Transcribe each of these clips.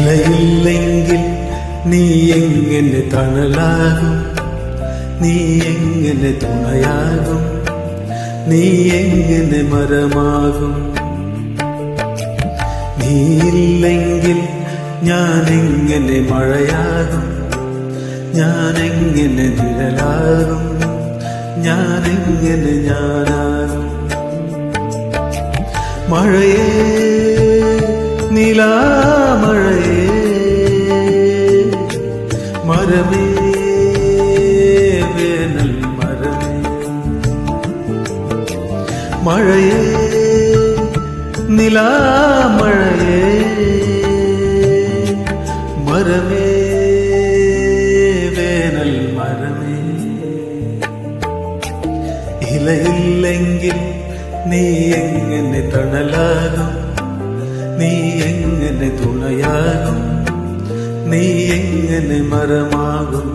ഇലയില്ലെങ്കിൽ നീ എങ്ങനെ തണലാകും, നീ എങ്ങനെ തുണയാകും, നീ എങ്ങനെ മരമാകും. നീയില്ലെങ്കിൽ ഞാനെങ്ങനെ മഴയാകും, ഞാനെങ്ങനെ നിഴലാകും, ഞാനെങ്ങനെ ഞാനാകും. മഴയേ നിലാമഴയേ മരമേ വേനൽ മരമേ. മഴയേ നിലാമഴയേ മരമേ വേനൽ മരമേ. ഇലയില്ലെങ്കിൽ നീ എങ്ങനെ തണലാകും, നീ എങ്ങനെ തുണയാകും, നീ എങ്ങനെ മരമാകും.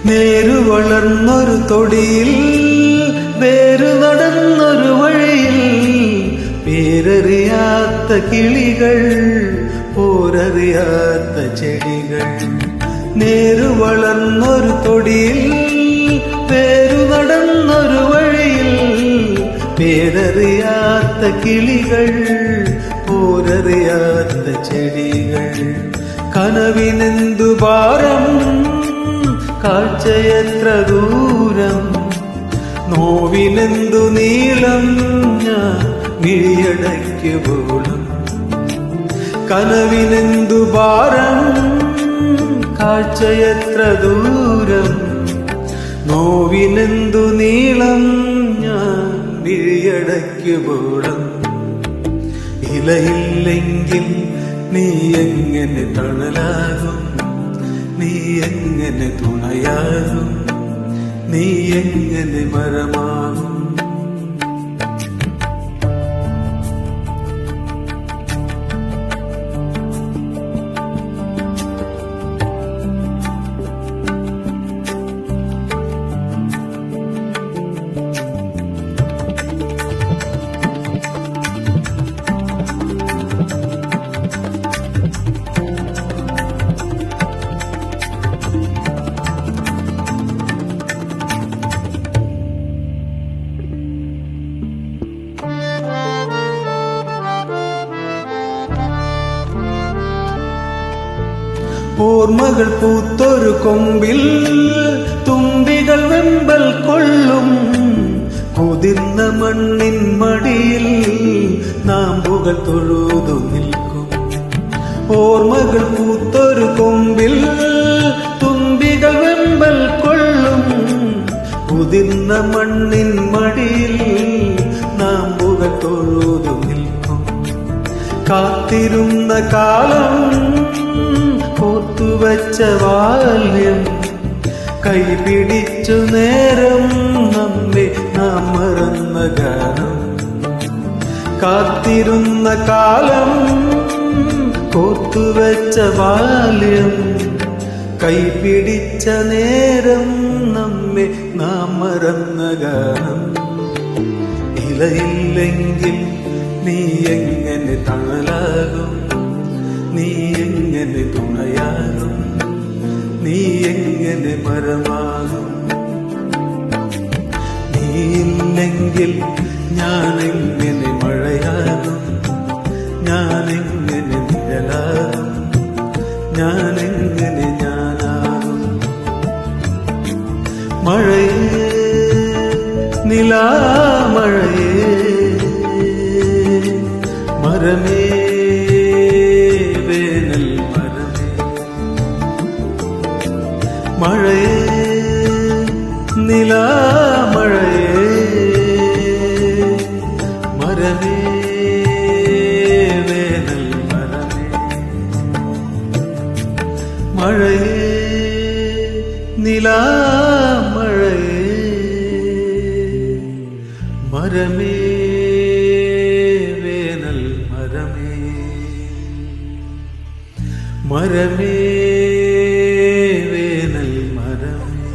നേരു വളർന്നൊരു തൊടിയിൽ, വേരു നടന്നൊരു വഴിയിൽ, പേരറിയാത്ത കിളികൾ, പോരറിയാത്ത ചെടികൾ. നേരു വളർന്നൊരു തൊടിയിൽ, വേരു നടന്നൊരു വഴിയിൽ, പേരറിയാത്ത കിളികൾ, പോരറിയാത്ത ചെടികൾ. കനവിനെന്തു ഭാരം, കാഴ്ചയെത്ര ദൂരം, നോവിനെന്തു നീളം, ഞാൻ മിഴിയടയ്ക്കുപോലും. കനവിനെന്തു ഭാരം, കാഴ്ചയെത്ര ദൂരം, നോവിനെന്തു നീളം, ഞാൻ മിഴിയടയ്ക്കുപോലും. ഇലയില്ലെങ്കിൽ നീ എങ്ങനെ തണലാകും, നീ എങ്ങനെ തുണയാകും, നീ എങ്ങനെ മരമാകും. ഓർമ്മകൾ പൂത്തൊരു കൊമ്പിൽ തുമ്പികൾ വെമ്പൽ കൊള്ളും, കുതിർന്ന മണ്ണിൻ മടിയിൽ നാമ്പുകൾ തൊഴുതു നിൽക്കും. ഓർമ്മകൾ പൂത്തൊരു കൊമ്പിൽ തുമ്പികൾ വെമ്പൽ കൊള്ളും, കുതിർന്ന മണ്ണിൻ മടിയിൽ നാമ്പുകൾ തൊഴുതു നിൽക്കും. കാത്തിരുന്ന കാലം, കോർത്തുവച്ച ബാല്യം, കൈപിടിച്ചു നേരം, നമ്മെ നാം മറന്ന ഗാനം. കാത്തിരുന്ന കാലം, കോർത്തുവച്ച ബാല്യം, കൈപിടിച്ച നേരം, നമ്മെ നാം മറന്ന ഗാനം. ഇലയില്ലെങ്കിൽ നീ എങ്ങനെ തണലാകും, നീ എങ്ങനെ തുണയാകും, നീ എങ്ങനെ മരമാകും. നീയില്ലെങ്കിൽ ഞാനെങ്ങനെ മഴയാകും, ഞാനെങ്ങനെ നിഴലാകും, ഞാനെങ്ങനെ ഞാനാകും. മഴയേ നിലാമഴയേ മരമേ വേനൽ മരമേ. മഴയേ നിലാമഴയേ മരമേ വേനൽ മരമേ. മഴയേ നിലാമഴയേ മരമേ വേനൽ മരമേ മരമേ വേനൽ മരമേ